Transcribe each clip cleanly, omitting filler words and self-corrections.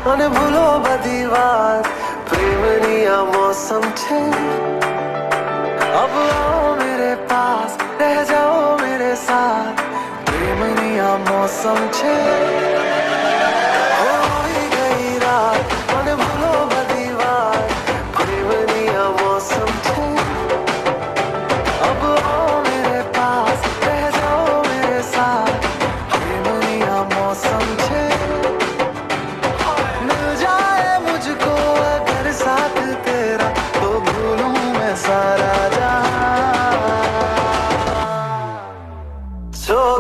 અને ભૂલો બધી વાત પ્રેમની આ મૌસમ છે अब आओ मेरे पास रह जाओ मेरे साथ प्रेमनी आ मौसम छे होई गई रात મને ભૂલો બધી વાત પ્રેમની આ મૌસમ છે अब आओ मेरे पास रह जाओ मेरे साथ प्रेमनी आ मौसम छे मिल जाए मुझको अगर साथ तेरा तो भूलूं मैं सारा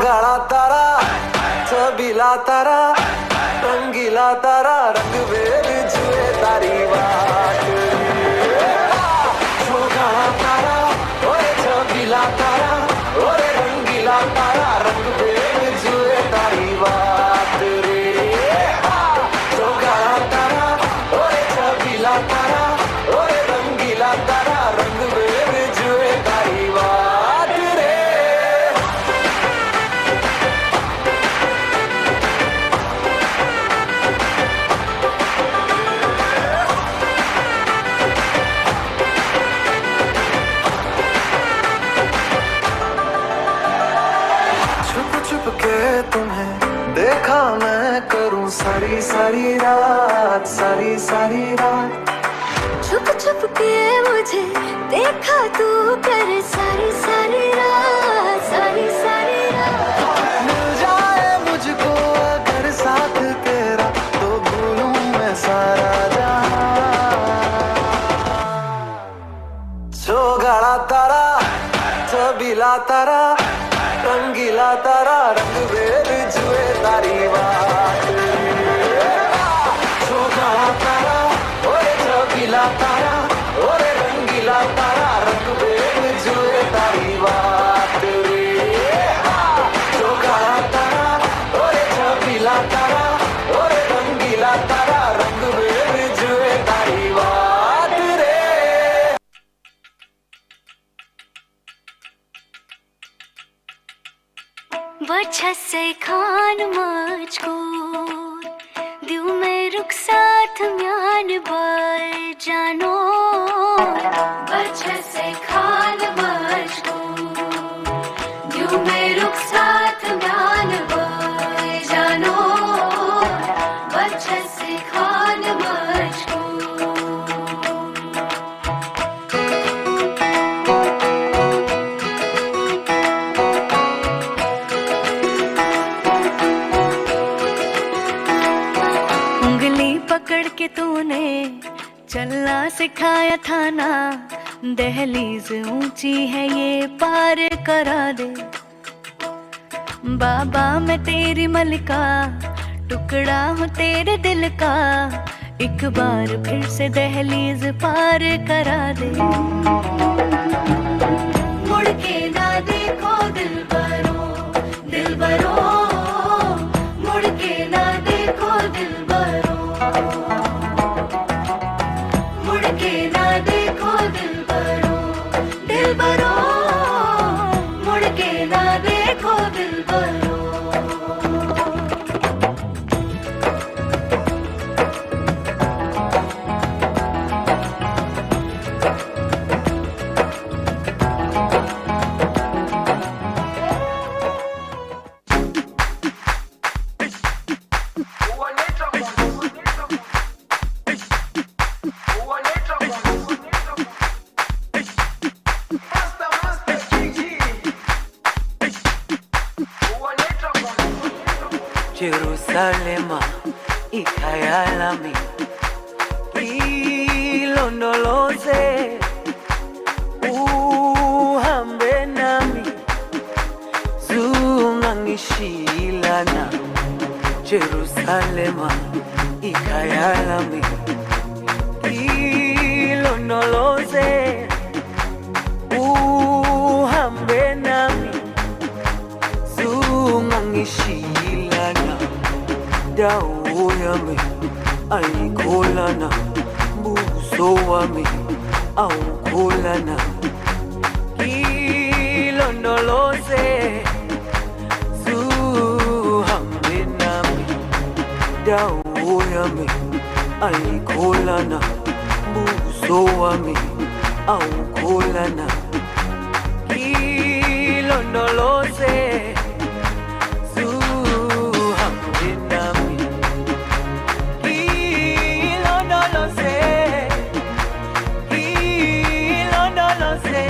गाड़ा तारा छबीला तारा रंगीला तारा रंग वेद जुए तारी बात गाड़ा तारा ओरे छबीला तारा ओरे रंगीला तारा रंग वेद जुए तारी बात रे गाड़ा तारा ओरे छबीला तारा ओरे रंगीला तारा रंग वेद जुए तारी बात रे तुम्हें देखा मैं करूं सारी सारी रात छुप छुप के मुझे देखा तू कर सारी सारी रात मिल जाए मुझको अगर साथ तेरा तो भूलूं मैं सारा जहां गाड़ा तारा छबीला तारा रंगीला तारा रंग वेद जुए तारी बात गाड़ा तारा ओरे छबीला तारा ओरे रंगीला तारा रंग वेद जुए तारी बात रे गाड़ा तारा ओरे छबीला तारा ओरे रंगीला तारा रंग वेद जुए तारी बात रे बच्चा से खान मुझको दिल में रुख साथ म्यान बर जानो बच्चा से खान मुझको दिल में रुख साथ म्यान बर जानो बच्चा से खान मुझको पकड़ के तूने चलना सिखाया था ना दहलीज ऊंची है ये पार करा दे बाबा मैं तेरी मलिका टुकड़ा हूँ तेरे दिल का एक बार फिर से दहलीज पार करा दे मुड़ के ना देखो दिल बरो मुड़ के ना देखो दिल बरो मुड़ के ना देखो दिल बरो मुड़ के ना देखो दिल बरो Jerusalema ikayalami ilondoloze uhambe nami zungangishilana Jerusalema ikayalami ilondoloze uhambe nami zungangishilana dawo yami ayikholana buso wami awukholana ilondoloze zuhambe nami dawo yami alikholana buso wami awukholana ilondoloze zuhambe nami ilondoloze ilondoloze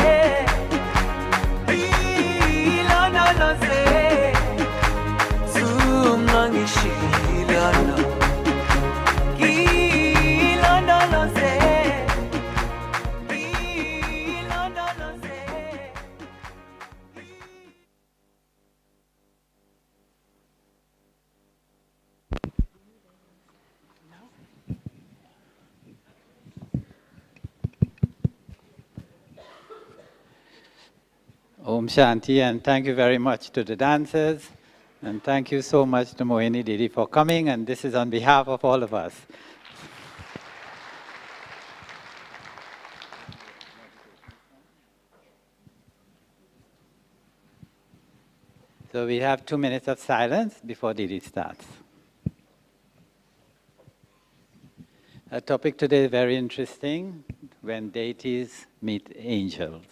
ilondoloze zungangishilana Om Shanti, and thank you very much to the dancers, and thank you so much to Mohini Didi for coming, and this is on behalf of all of us. So we have 2 minutes of silence before Didi starts. Our topic today is very interesting, when deities meet angels.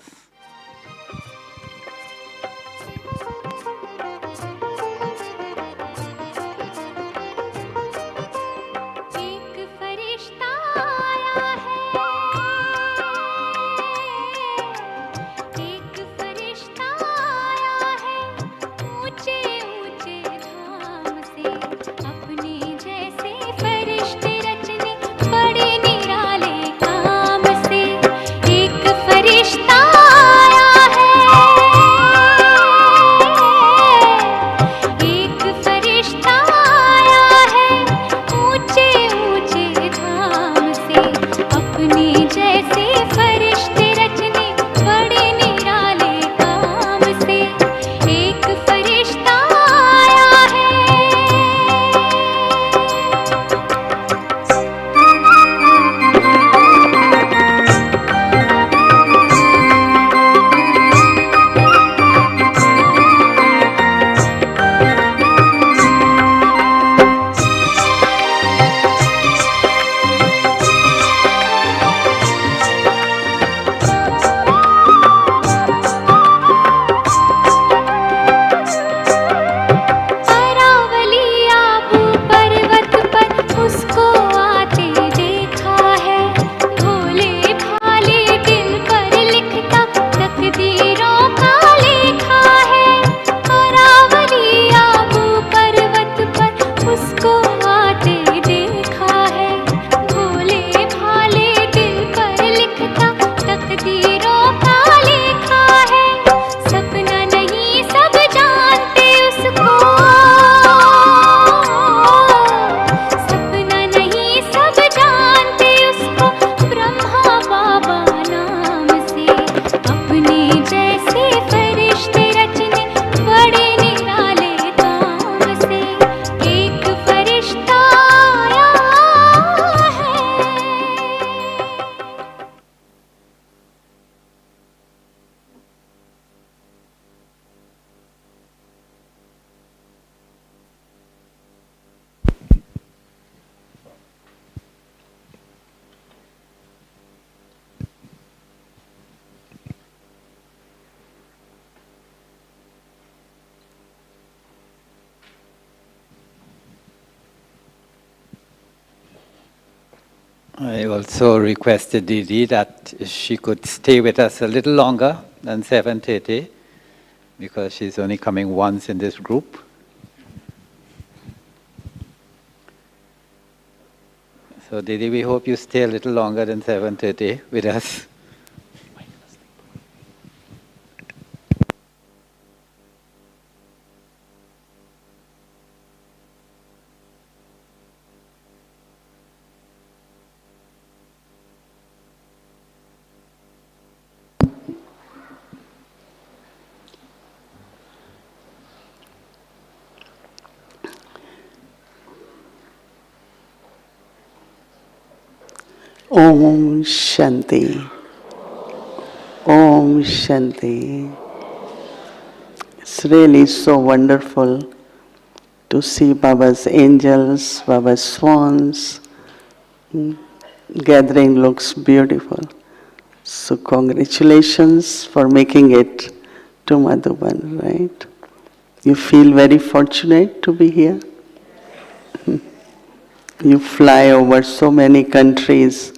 I also requested Didi that she could stay with us a little longer than 7:30 because she's only coming once in this group. So Didi, we hope you stay a little longer than 7:30 with us. Om Shanti. Om Shanti. It's really so wonderful to see Baba's angels, Baba's swans, Gathering looks beautiful. So congratulations for making it to Madhuban, right? You feel very fortunate to be here. You fly over so many countries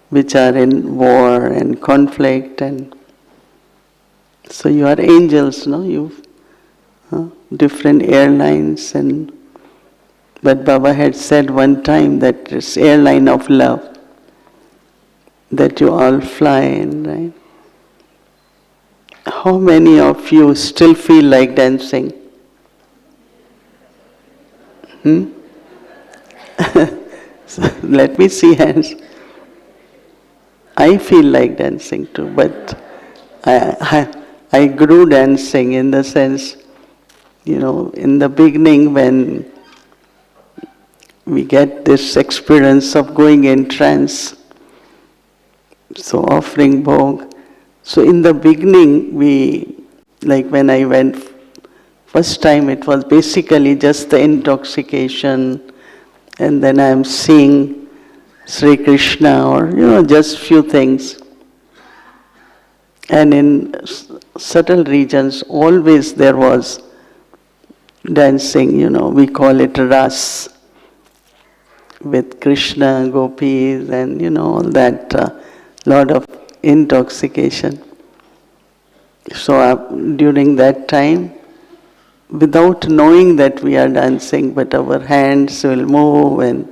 which are in war and conflict, and so you are angels, no? You different airlines, and but Baba had said one time that it's airline of love that you all fly in, right? How many of you still feel like dancing? So let me see hands. I feel like dancing too, but I grew dancing in the sense, in the beginning when we get this experience of going in trance, so offering bhog. So in the beginning, like when I went first time, it was basically just the intoxication, and then I'm seeing Sri Krishna or, just few things. And in subtle regions, always there was dancing, we call it ras, with Krishna, gopis, and, all that, lot of intoxication. So during that time, without knowing that we are dancing, but our hands will move and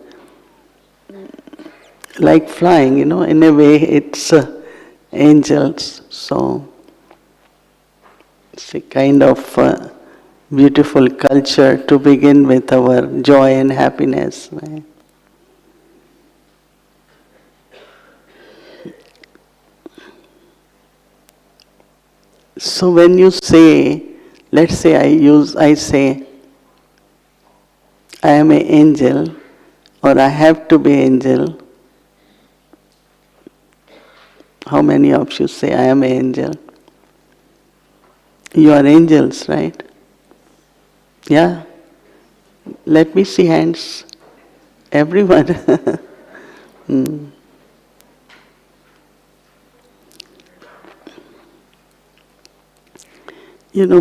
like flying, in a way it's angels. So it's a kind of beautiful culture to begin with our joy and happiness. Right? So when you say, let's say I say, I am an angel, or I have to be angel. How many of you say, I am an angel? You are angels, right? Yeah? Let me see hands. Everyone.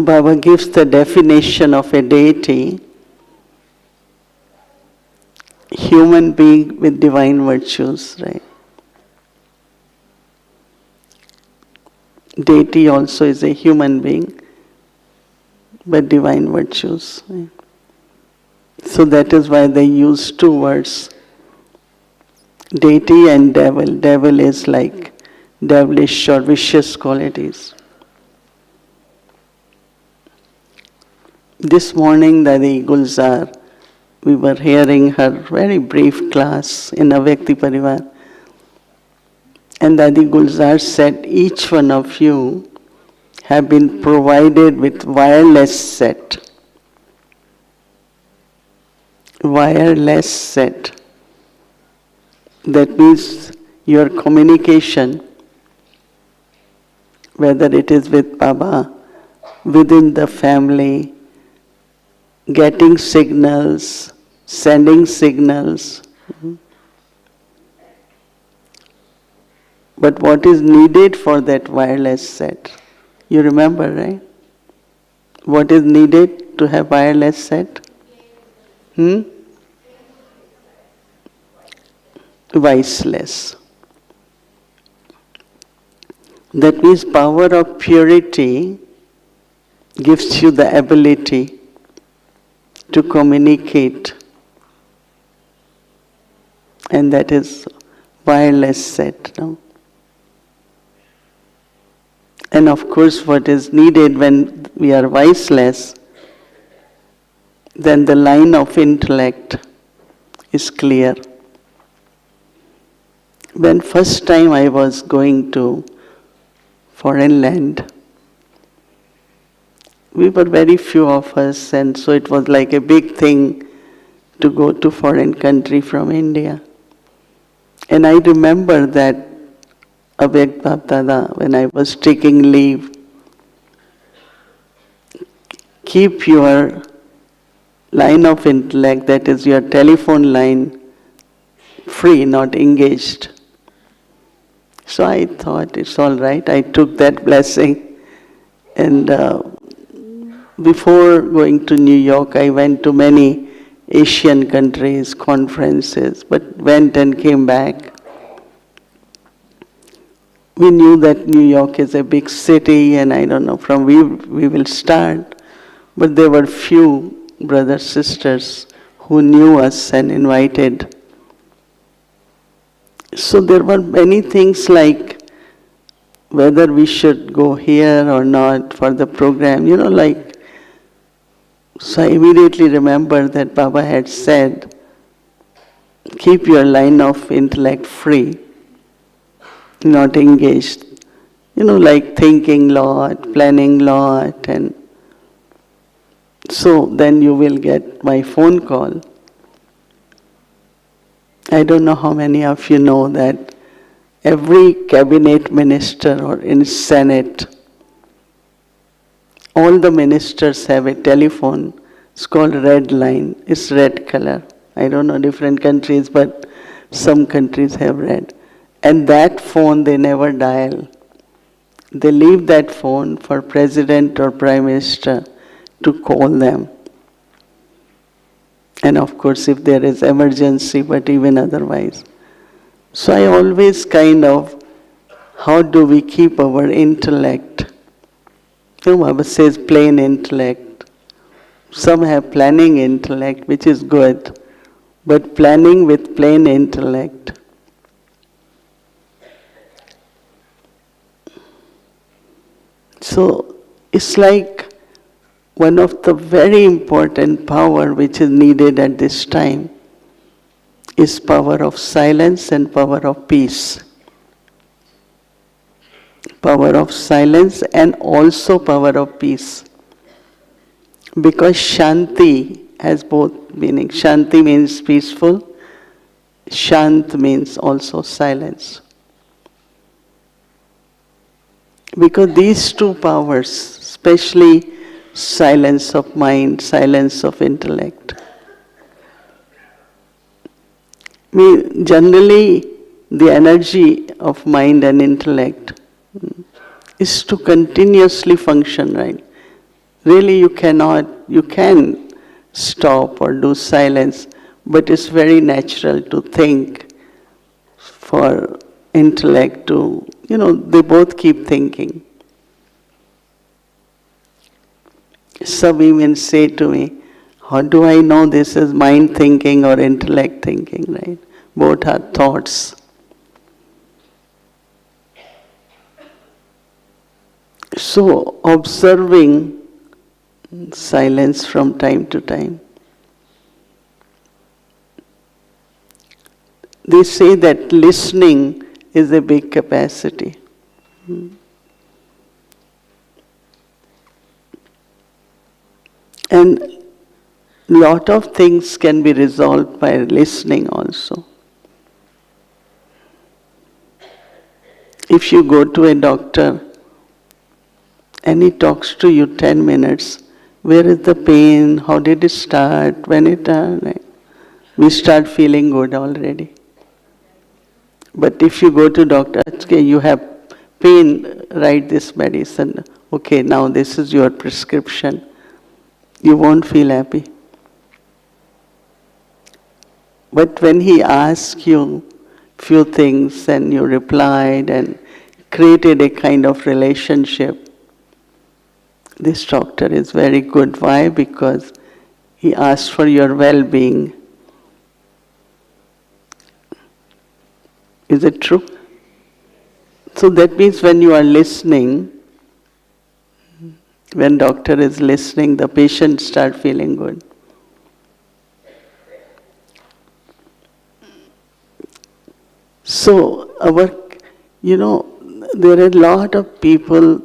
Baba gives the definition of a deity, human being with divine virtues, right? Deity also is a human being, but divine virtues. Right? So that is why they use two words, deity and devil. Devil is like devilish or vicious qualities. This morning, Dadi Gulzar, we were hearing her very brief class in Avyakti Parivar. And Dadi Gulzar said, each one of you have been provided with wireless set. Wireless set. That means your communication, whether it is with Baba, within the family, getting signals, sending signals. But what is needed for that wireless set? You remember, right? What is needed to have wireless set? Viceless. That means power of purity gives you the ability to communicate, and that is wireless set. No? And of course, what is needed when we are viceless, then the line of intellect is clear. When first time I was going to foreign land, we were very few of us, and so it was like a big thing to go to foreign country from India. And I remember that Avyakt Bapdada, when I was taking leave, keep your line of intellect, that is your telephone line, free, not engaged. So I thought it's all right. I took that blessing. And before going to New York, I went to many Asian countries, conferences, but went and came back. We knew that New York is a big city, and I don't know from where we will start, but there were few brothers, sisters who knew us and invited. So there were many things like whether we should go here or not for the program, so I immediately remember that Baba had said, keep your line of intellect free, not engaged. Like thinking lot, planning lot, and so then you will get my phone call. I don't know how many of you know that every cabinet minister or in Senate, all the ministers have a telephone. It's called red line. It's red color. I don't know different countries, but some countries have red. And that phone they never dial. They leave that phone for president or prime minister to call them. And of course, if there is emergency, but even otherwise. So I always how do we keep our intellect? Baba says plain intellect. Some have planning intellect, which is good, but planning with plain intellect. So it's like one of the very important power which is needed at this time is power of silence and power of peace. Power of silence and also power of peace. Because Shanti has both meanings. Shanti means peaceful. Shant means also silence. Because these two powers, especially silence of mind, silence of intellect, generally the energy of mind and intellect is to continuously function, right? Really you can stop or do silence, but it's very natural to think for intellect to, they both keep thinking. Some even say to me, how do I know this is mind thinking or intellect thinking, right? Both are thoughts. So observing silence from time to time. They say that listening is a big capacity. And lot of things can be resolved by listening also. If you go to a doctor and he talks to you 10 minutes, where is the pain, how did it start, when it started, we start feeling good already. But if you go to doctor, okay, you have pain, write this medicine, okay, now this is your prescription, you won't feel happy. But when he asks you few things and you replied and created a kind of relationship, this doctor is very good. Why? Because he asked for your well-being. Is it true? So that means when you are listening, when doctor is listening, the patient start feeling good. So there are a lot of people,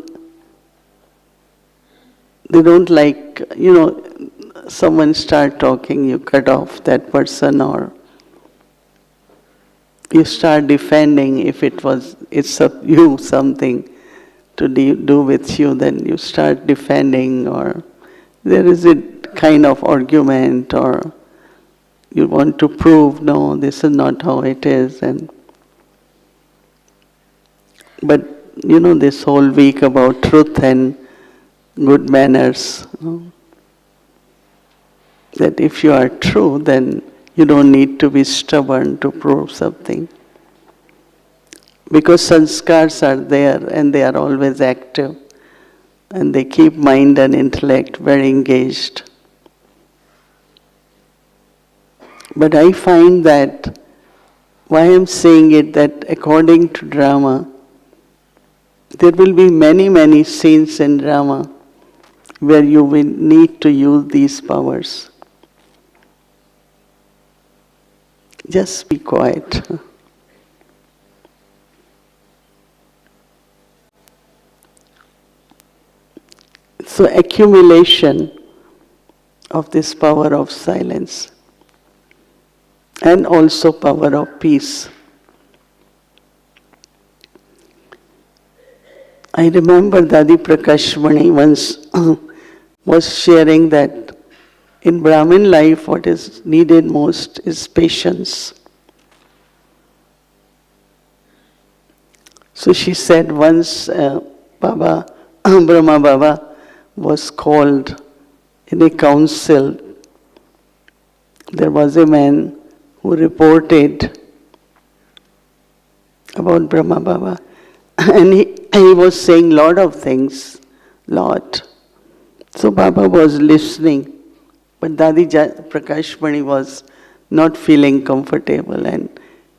they don't like, someone start talking, you cut off that person or you start defending. If it's you something to do with you, then you start defending, or there is a kind of argument, or you want to prove, no, this is not how it is. But this whole week about truth and good manners, that if you are true, then you don't need to be stubborn to prove something. Because sanskars are there and they are always active and they keep mind and intellect very engaged. But I find that, why I'm saying it, that according to drama, there will be many, many scenes in drama where you will need to use these powers. Just be quiet. So accumulation of this power of silence and also power of peace. I remember Dadi Prakashmani once was sharing that in Brahmin life what is needed most is patience. So she said once Brahma Baba was called in a council. There was a man who reported about Brahma Baba. And he was saying lot of things, lot. So Baba was listening, but Dadi Prakashmani was not feeling comfortable and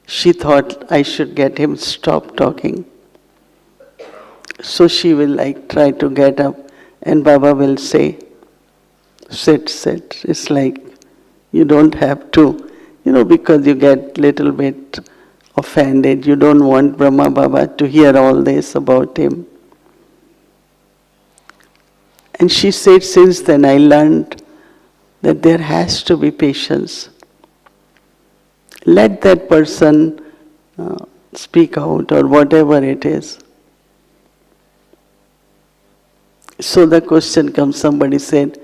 she thought I should get him stop talking. So she will try to get up and Baba will say, sit. It's like you don't have to, because you get little bit offended. You don't want Brahma Baba to hear all this about him. And she said, since then I learned that there has to be patience. Let that person speak out or whatever it is. So the question comes, somebody said,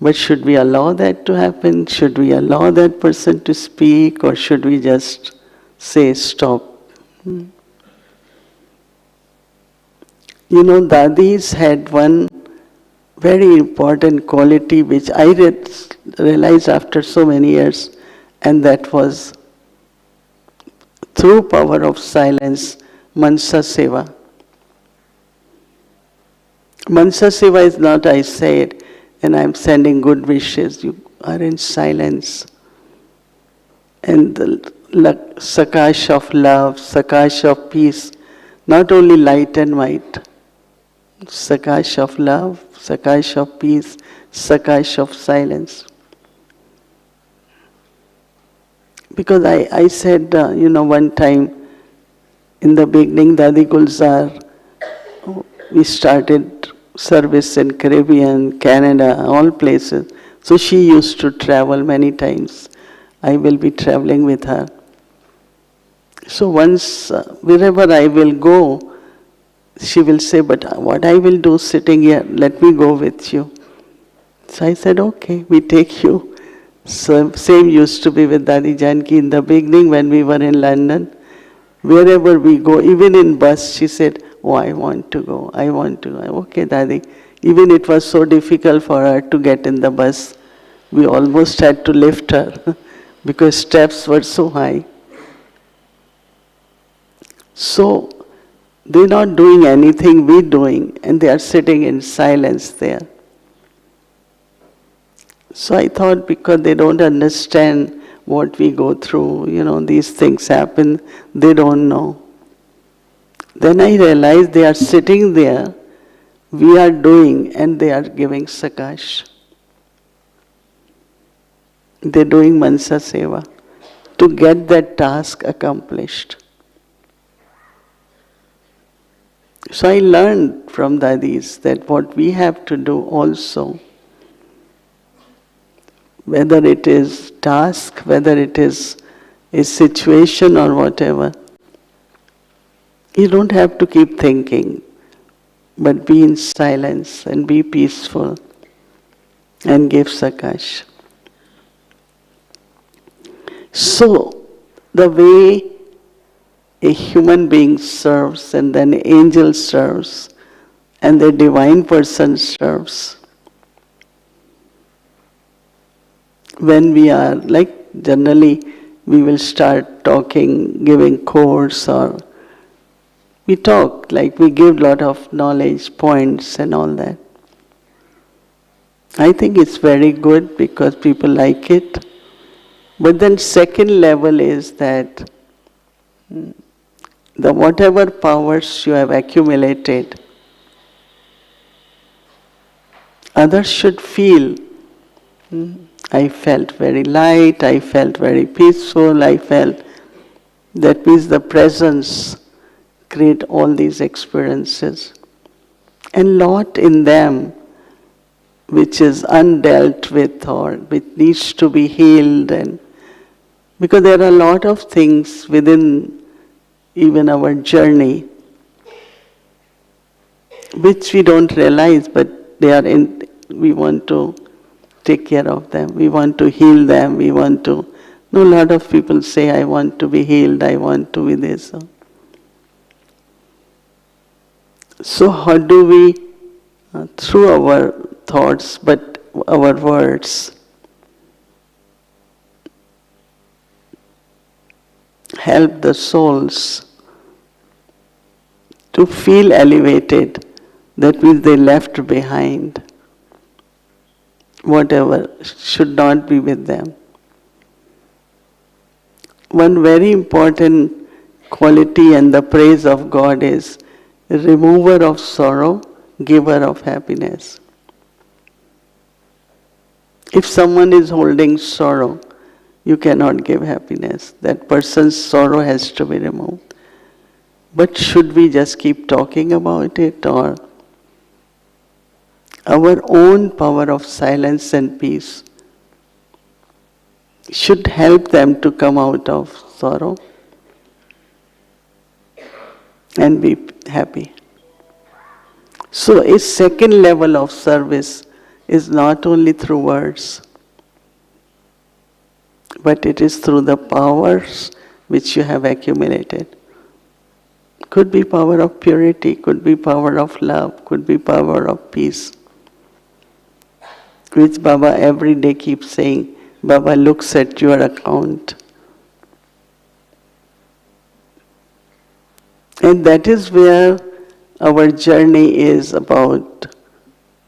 but should we allow that to happen? Should we allow that person to speak, or should we just say stop? Dadis had one very important quality which I realized after so many years, and that was through power of silence, Mansa Seva. Mansa Seva is not I say it and I'm sending good wishes. You are in silence. And the sakash of love, sakash of peace, not only light and might. Sakash of love, sakash of peace, sakash of silence. Because I said, one time in the beginning, Dadi Gulzar, we started service in Caribbean, Canada, all places. So she used to travel many times. I will be traveling with her. So once, wherever I will go, she will say, but what I will do sitting here, let me go with you. So I said, okay, we take you. So same used to be with Dadi Janki in the beginning when we were in London. Wherever we go, even in bus, she said, oh, I want to go. Okay, Dadi. Even it was so difficult for her to get in the bus. We almost had to lift her because steps were so high. So they're not doing anything, we're doing, and they are sitting in silence there. So I thought because they don't understand what we go through, these things happen, they don't know. Then I realized they are sitting there, we are doing, and they are giving sakash. They're doing Mansa Seva to get that task accomplished. So I learned from Dadis that what we have to do also, whether it is task, whether it is a situation or whatever, you don't have to keep thinking, but be in silence and be peaceful and give sakash. So, the way a human being serves and then an angel serves and the divine person serves, when we are like generally we will start talking, giving course, or we talk like we give lot of knowledge points and all that. I think it's very good because people like it. But then second level is that the whatever powers you have accumulated, others should feel. I felt very light, I felt very peaceful, I felt that means the presence create all these experiences. And lot in them which is undealt with or which needs to be healed, and because there are a lot of things within even our journey which we don't realize, but they are in, we want to take care of them, we want to heal them, we want to, no, a lot of people say, I want to be healed, I want to be this. So how do we, through our thoughts, but our words, help the souls to feel elevated? That means they left behind whatever should not be with them. One very important quality and the praise of God is remover of sorrow, giver of happiness. If someone is holding sorrow, you cannot give happiness. That person's sorrow has to be removed. But should we just keep talking about it, or our own power of silence and peace should help them to come out of sorrow and be happy. So a second level of service is not only through words, but it is through the powers which you have accumulated. Could be power of purity, could be power of love, could be power of peace, which Baba every day keeps saying, Baba looks at your account. And that is where our journey is about,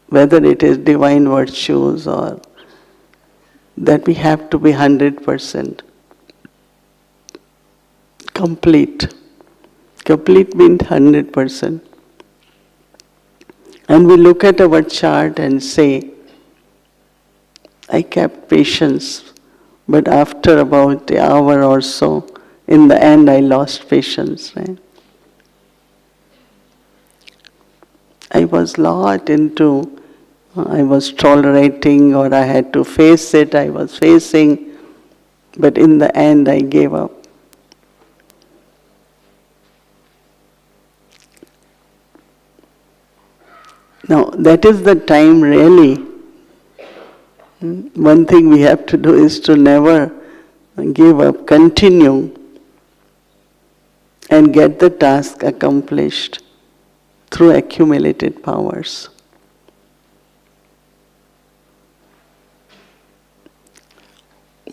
whether it is divine virtues or that we have to be 100% complete. Complete means 100%. And we look at our chart and say, I kept patience, but after about an hour or so, in the end I lost patience, right? I was lot into, I was tolerating, or I had to face it, I was facing, but in the end I gave up. Now that is the time really. One thing we have to do is to never give up, continue and get the task accomplished through accumulated powers.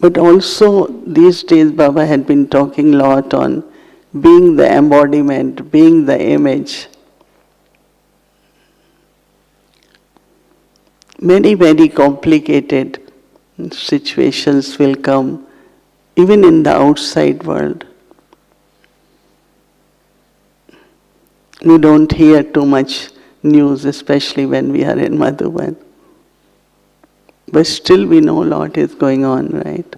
But also these days Baba had been talking a lot on being the embodiment, being the image. Many, very complicated situations will come, even in the outside world. We don't hear too much news, especially when we are in Madhuban. But still we know a lot is going on, right?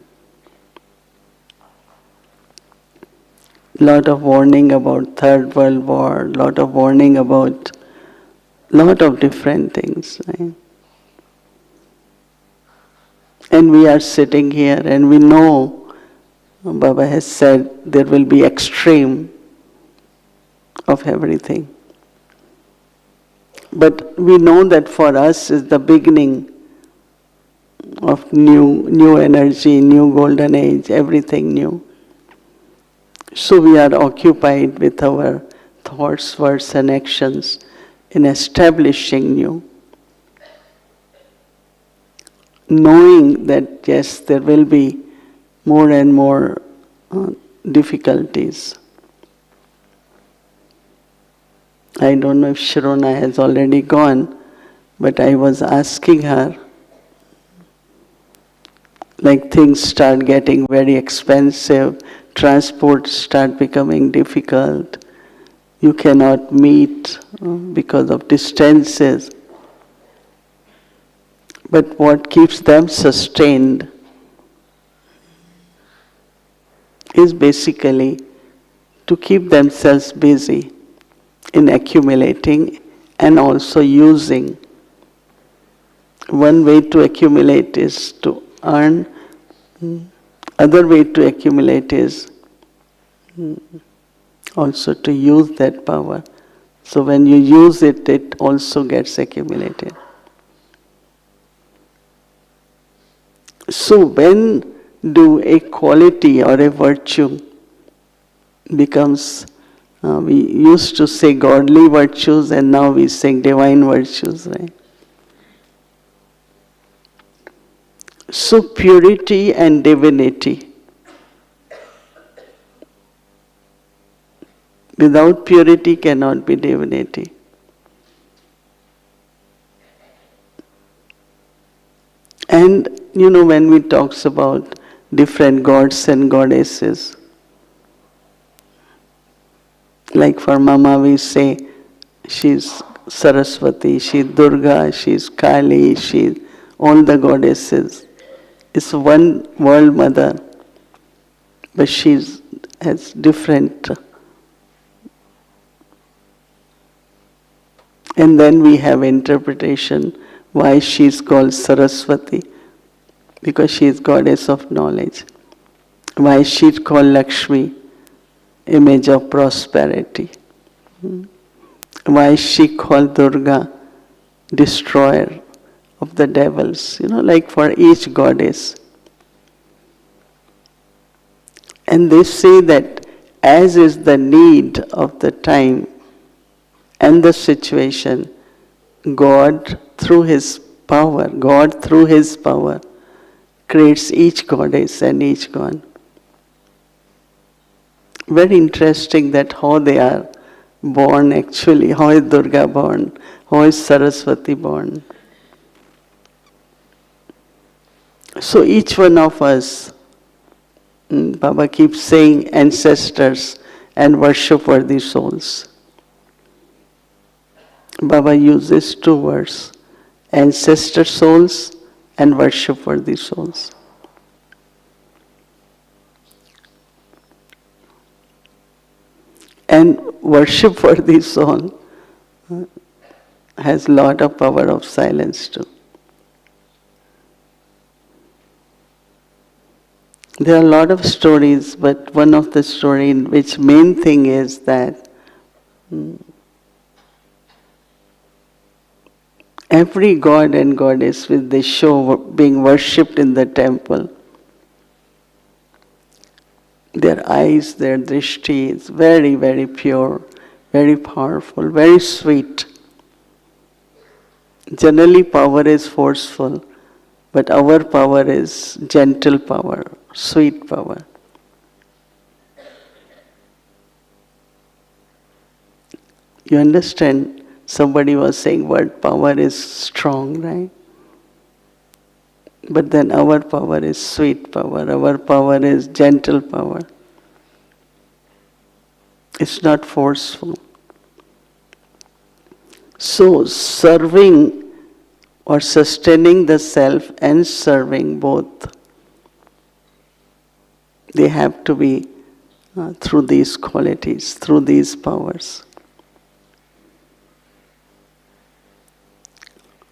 Lot of warning about Third World War, lot of warning about lot of different things, right? And we are sitting here and we know, Baba has said, there will be extreme of everything. But we know that for us is the beginning of new energy, new golden age, everything new. So we are occupied with our thoughts, words and actions in establishing new. Knowing that yes, there will be more and more difficulties. I don't know if Sharona has already gone, but I was asking her, like things start getting very expensive, transport start becoming difficult, you cannot meet because of distances. But what keeps them sustained is basically to keep themselves busy in accumulating and also using. One way to accumulate is to earn. Other way to accumulate is also to use that power. So when you use it, it also gets accumulated. So when do a quality or a virtue becomes, we used to say godly virtues and now we say divine virtues, right? So purity and divinity. Without purity cannot be divinity. And when we talks about different gods and goddesses, like for Mama we say she's Saraswati, she's Durga, she's Kali, she's all the goddesses. It's one world mother, but she has different. And then we have interpretation why she is called Saraswati, because she is goddess of knowledge. Why she is called Lakshmi, image of prosperity. Why she called Durga, destroyer of the devils, like for each goddess. And they say that as is the need of the time and the situation, God through His power creates each goddess and each god. Very interesting that how they are born actually, how is Durga born, how is Saraswati born. So each one of us, Baba keeps saying ancestors and worship-worthy souls. Baba uses two words, ancestor souls and worship-worthy souls. And worship-worthy soul has lot of power of silence too. There are a lot of stories, but one of the story in which main thing is that every god and goddess which they show being worshipped in the temple, their eyes, their drishti is very, very pure, very powerful, very sweet. Generally power is forceful, but our power is gentle power, sweet power. You understand? Somebody was saying word power is strong, right? But then our power is sweet power, our power is gentle power. It's not forceful. So serving or sustaining the self and serving both, they have to be through these qualities, through these powers.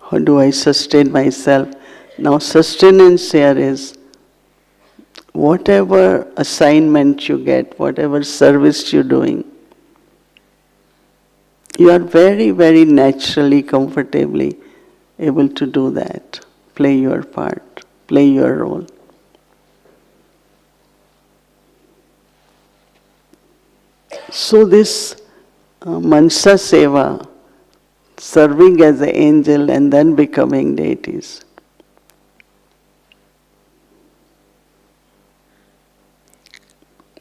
How do I sustain myself? Now sustenance here is whatever assignment you get, whatever service you're doing, you are very, very naturally, comfortably able to do that, play your part. play your role. So this Mansa Seva, serving as an angel and then becoming deities.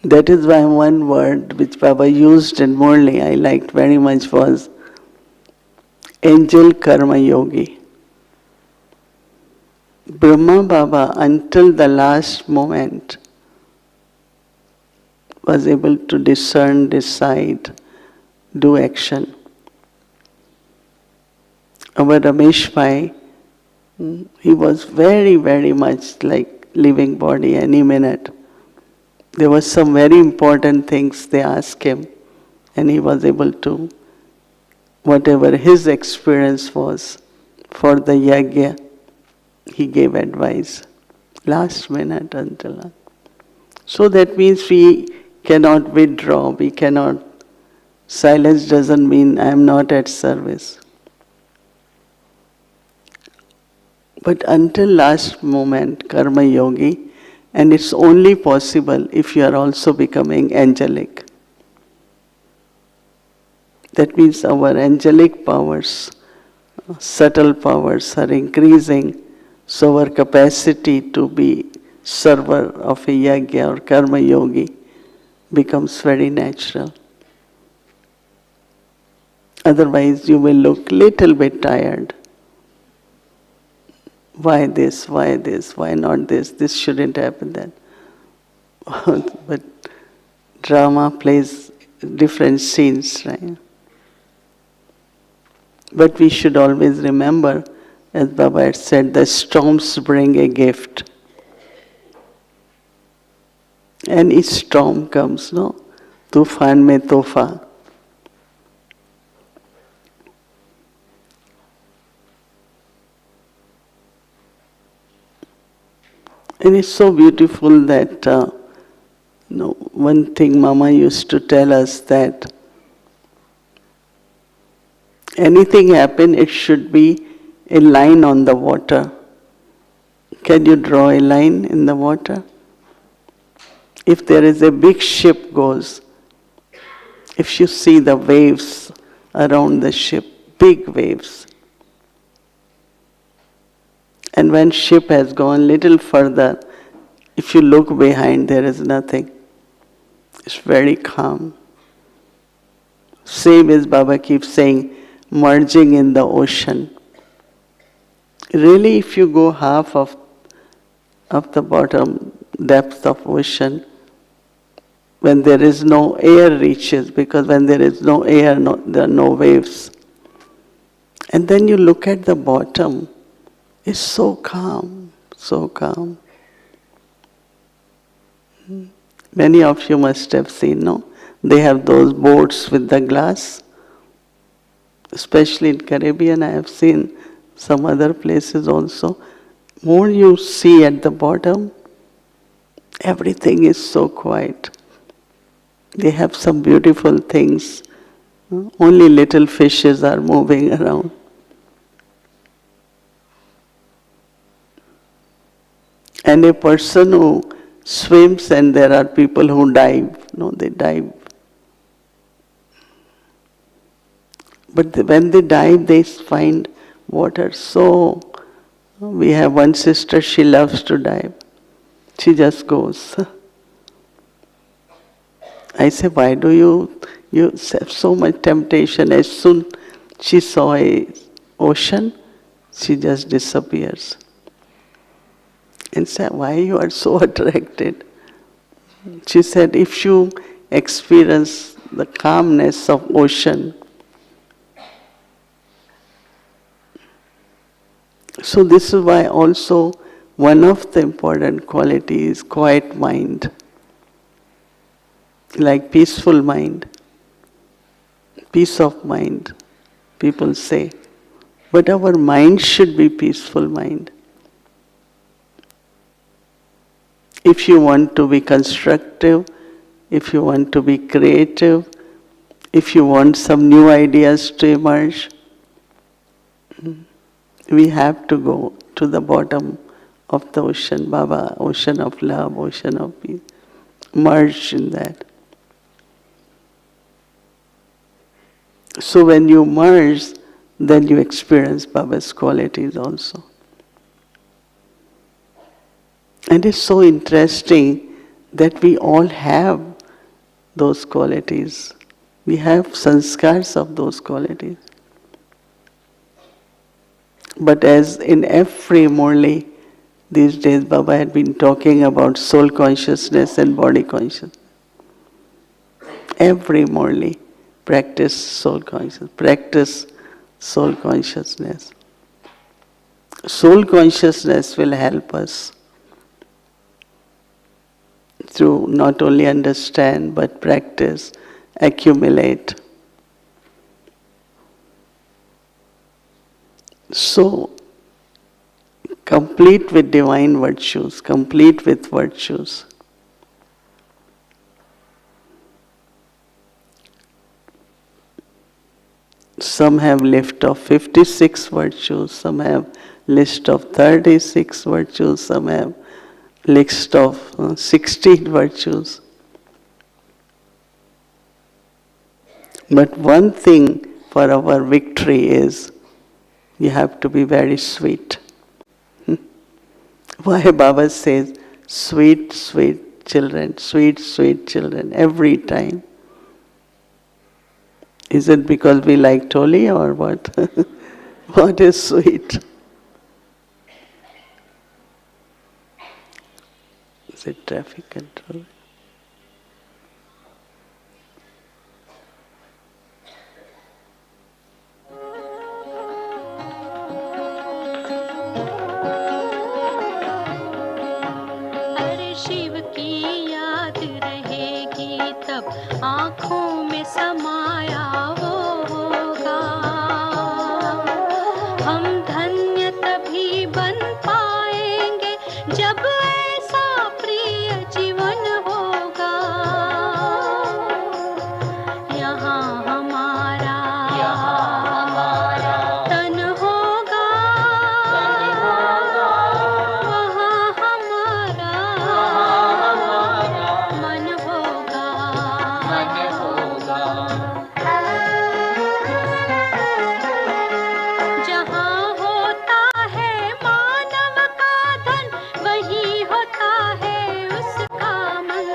That is why one word which Baba used in Murli I liked very much was angel Karma Yogi. Brahma Baba until the last moment was able to discern, decide, do action. Our Ramesh Bhai, he was very, very much like living body any minute. There were some very important things they asked him, and he was able to, whatever his experience was for the yajna, he gave advice. Last minute until. So that means we cannot withdraw, we cannot. Silence doesn't mean I am not at service. But until last moment, Karma Yogi, and it's only possible if you are also becoming angelic. That means our angelic powers, subtle powers are increasing, so our capacity to be server of a yajna or Karma Yogi becomes very natural. Otherwise you will look little bit tired. Why this, why this, why not this, this shouldn't happen then. But drama plays different scenes, right? But we should always remember, as Baba had said, the storms bring a gift. And each storm comes, no? Tufan mein tofa. And it's so beautiful that, one thing Mama used to tell us that anything happen, it should be a line on the water. Can you draw a line in the water? If there is a big ship goes, if you see the waves around the ship, big waves, and when ship has gone little further, if you look behind, there is nothing. It's very calm. Same as Baba keeps saying, merging in the ocean. Really, if you go half of the bottom depth of ocean, when there is no air reaches, because when there is no air, there are no waves. And then you look at the bottom, it's so calm, so calm. Many of you must have seen, no? They have those boats with the glass. Especially in Caribbean, I have seen some other places also. More you see at the bottom, everything is so quiet. They have some beautiful things. Only little fishes are moving around. And a person who swims, and there are people who dive. No, they dive. But when they dive, they find water. So, we have one sister, she loves to dive. She just goes. I say, why do you have so much temptation? As soon she saw a ocean, she just disappears. And said, why you are so attracted? She said, if you experience the calmness of ocean, so this is why also one of the important qualities is quiet mind, like peaceful mind, peace of mind, people say. But our mind should be peaceful mind. If you want to be constructive, if you want to be creative, if you want some new ideas to emerge, we have to go to the bottom of the ocean, Baba, ocean of love, ocean of peace. Merge in that. So when you merge, then you experience Baba's qualities also. And it's so interesting that we all have those qualities. We have sanskars of those qualities. But as in every Murli, these days Baba had been talking about soul consciousness and body consciousness. Every Murli, practice soul consciousness, practice soul consciousness. Soul consciousness will help us to not only understand but practice, accumulate. So, complete with divine virtues, complete with virtues. Some have list of 56 virtues, some have list of 36 virtues, some have list of 16 virtues. But one thing for our victory is you have to be very sweet. Why Baba says, sweet, sweet children, sweet, sweet children, every time. Is it because we like Toli or what? What is sweet? Is it traffic control? अरे शिव की याद रहेगी तब आँखों में समाया वो होगा हम धन्य तभी बन पाएंगे जब ऐसा प्रिय जीवन होगा यहाँ हमारा तन होगा वहाँ हमारा मन होगा जहाँ होता है मानव का धन वही होता है उसका मन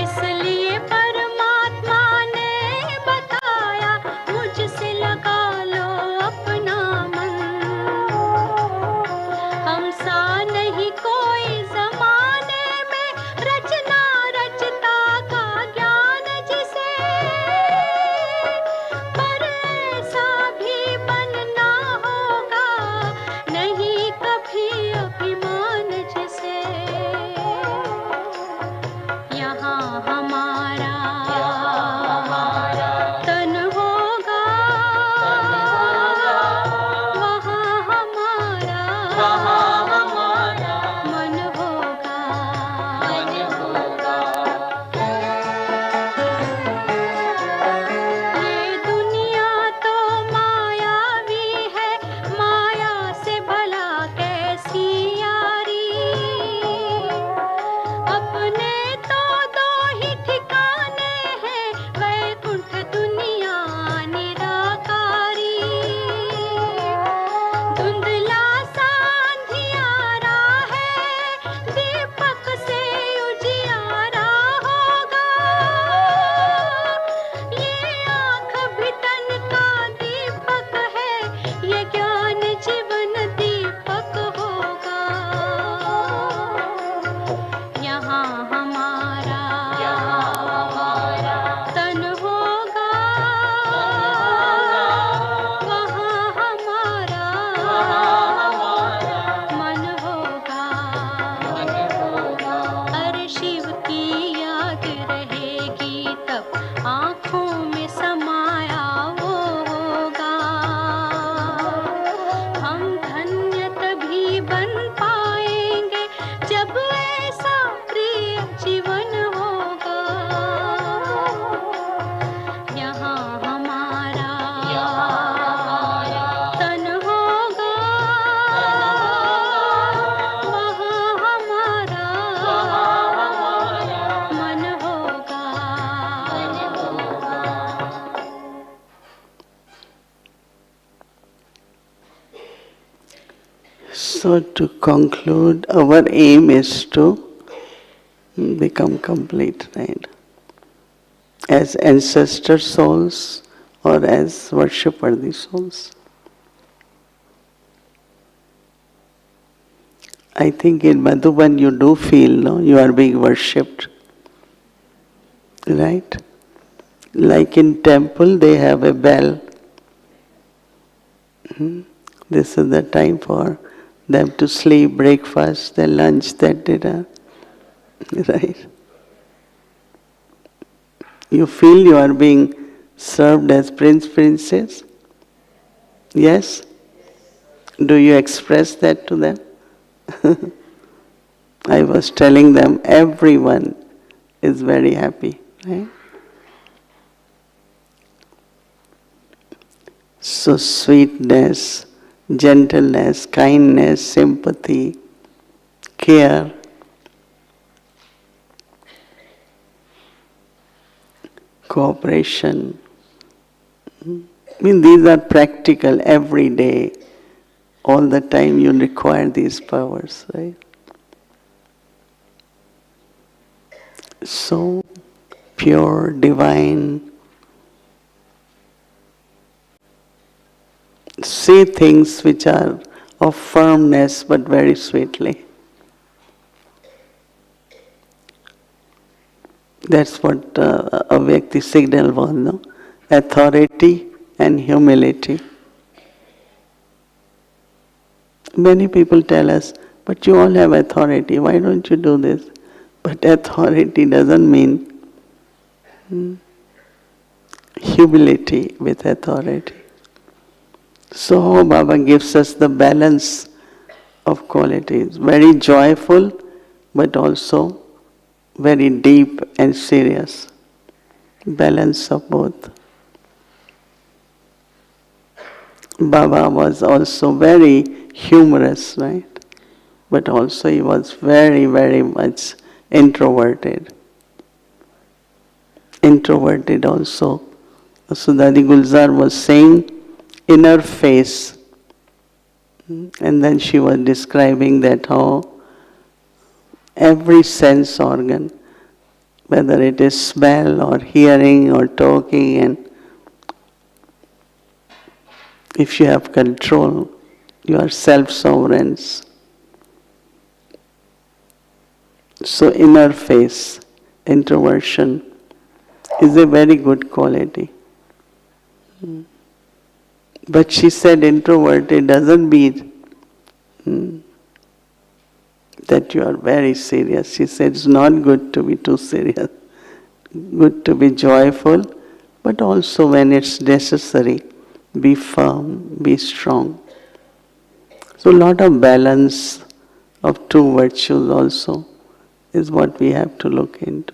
इसलिए परमात्मा ने बताया मुझसे लगा लो अपना मन हम सा नहीं कोई जमाने में रचना रचता का ज्ञान जिसे पर ऐसा भी बनना होगा नहीं कभी अभिमान जिसे यहाँ हमारा तन होगा वहाँ हमारा मन होगा ये दुनिया तो मायावी है माया से भला कैसी यारी अपने तो दो ही ठिकाने हैं वैकुंठ दुनिया निराकारी धुंधला सा अंधियारा है दीपक से उजियारा होगा ये आँख भी तन का दीपक है ये ज्ञान जीवन दीपक होगा यहाँ हमारा तन होगा वहाँ हमारा मन होगा अरे शिव की याद रहेगी तब आँखों में समाया वो होगा हम धन्य तभी बन पाएंगे जब ऐसा प्रिय जीवन होगा यहाँ हमारा तन होगा So to conclude, our aim is to become complete, right? As ancestor souls or as worship-worthy souls. I think in Madhuban you do feel, no, you are being worshipped, right? Like in temple they have a bell. This is the time for them to sleep, breakfast, their lunch, their dinner, right? You feel you are being served as prince, princess? Yes? Do you express that to them? I was telling them everyone is very happy, right? So sweetness, gentleness, kindness, sympathy, care, cooperation. I mean, these are practical, every day, all the time you require these powers, right? So pure, divine. Say things which are of firmness but very sweetly. That's what a Vyakti signal was, no? Authority and humility. Many people tell us, but you all have authority, why don't you do this? But authority doesn't mean humility with authority. So Baba gives us the balance of qualities, very joyful but also very deep and serious. Balance of both. Baba was also very humorous, right? But also he was very, very much introverted. Introverted also. Sudadi Gulzar was saying inner face. And then she was describing that how every sense organ, whether it is smell or hearing or talking, and if you have control, you are self-sovereigns. So inner face, introversion, is a very good quality. But she said introverted doesn't mean that you are very serious. She said it's not good to be too serious. Good to be joyful, but also when it's necessary, be firm, be strong. So a lot of balance of two virtues also is what we have to look into.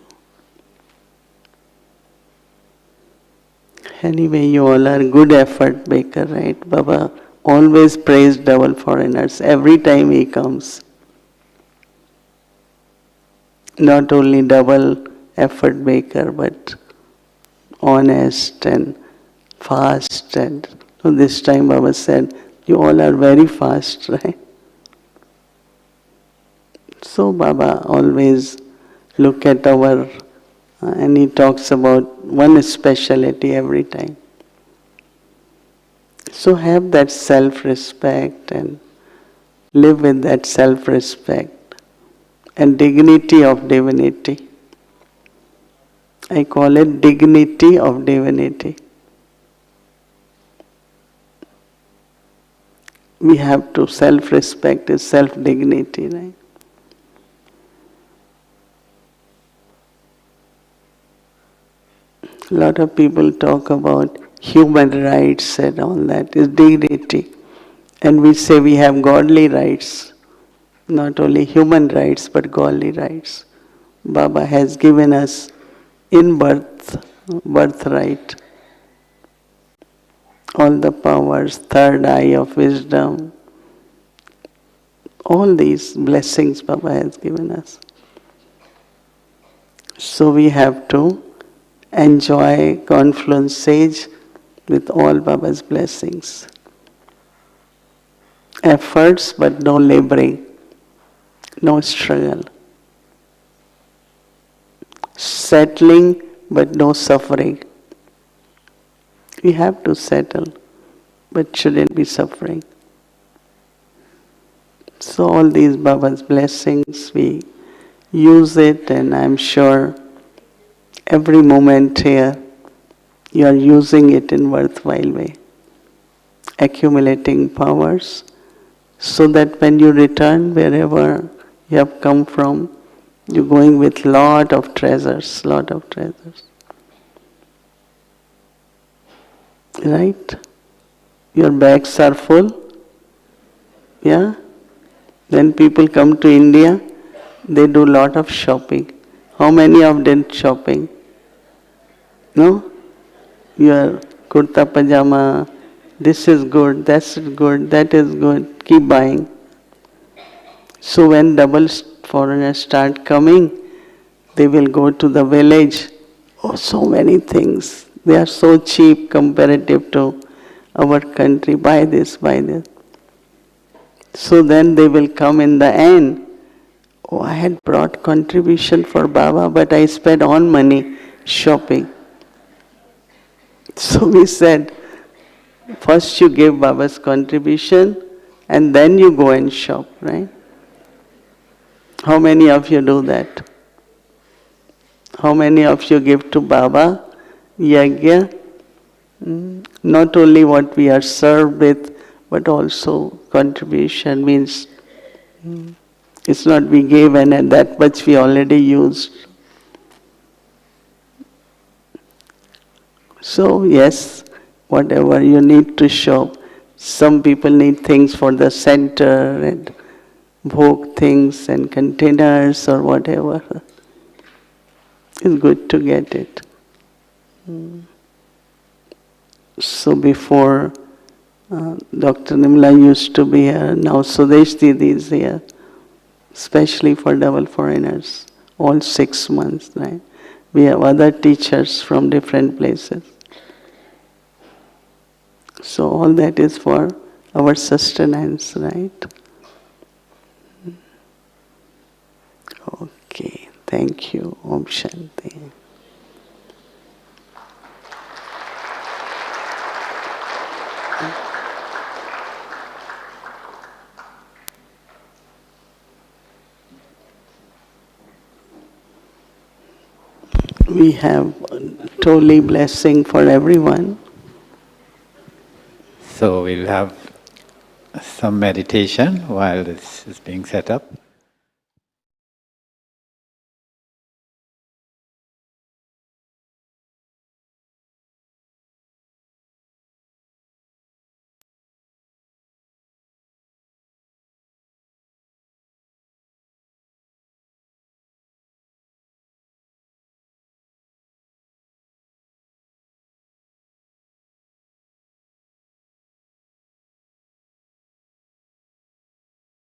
Anyway, you all are good effort maker, right? Baba always praised double foreigners every time he comes. Not only double effort maker, but honest and fast. And so this time Baba said, you all are very fast, right? So Baba always look at our, and he talks about one speciality every time. So have that self-respect and live with that self-respect and dignity of divinity. I call it dignity of divinity. We have to self-respect is self-dignity, right? A lot of people talk about human rights and all that is dignity. And we say we have godly rights, not only human rights but godly rights. Baba has given us in birthright, all the powers, third eye of wisdom, all these blessings Baba has given us. So we have to enjoy confluence sage with all Baba's blessings. efforts but no laboring, no struggle. Settling but no suffering. We have to settle, but shouldn't be suffering. So all these Baba's blessings, we use it, and I'm sure every moment here you are using it in worthwhile way, accumulating powers, so that when you return wherever you have come from, you're going with lot of treasures, Right? Your bags are full, yeah? When people come to India, they do lot of shopping. How many of them shopping? No? Your kurta pajama, this is good, that's good, that is good, keep buying. So when double foreigners start coming, they will go to the village. Oh, so many things. They are so cheap comparative to our country. Buy this, buy this. So then they will come in the end. Oh, I had brought contribution for Baba, but I spent all money shopping. So we said, first you give Baba's contribution and then you go and shop, right? How many of you do that? How many of you give to Baba yagya? Not only what we are served with, but also contribution means it's not we gave and that much we already used. So yes, whatever you need to show. Some people need things for the center and bhog things and containers or whatever. It's good to get it. So before Dr. Nimla used to be here, now Sudesh Didi is here, especially for double foreigners, all 6 months, right? We have other teachers from different places. So all that is for our sustenance, right? Okay, thank you. Om Shanti. We have totally blessing for everyone. So we'll have some meditation while this is being set up.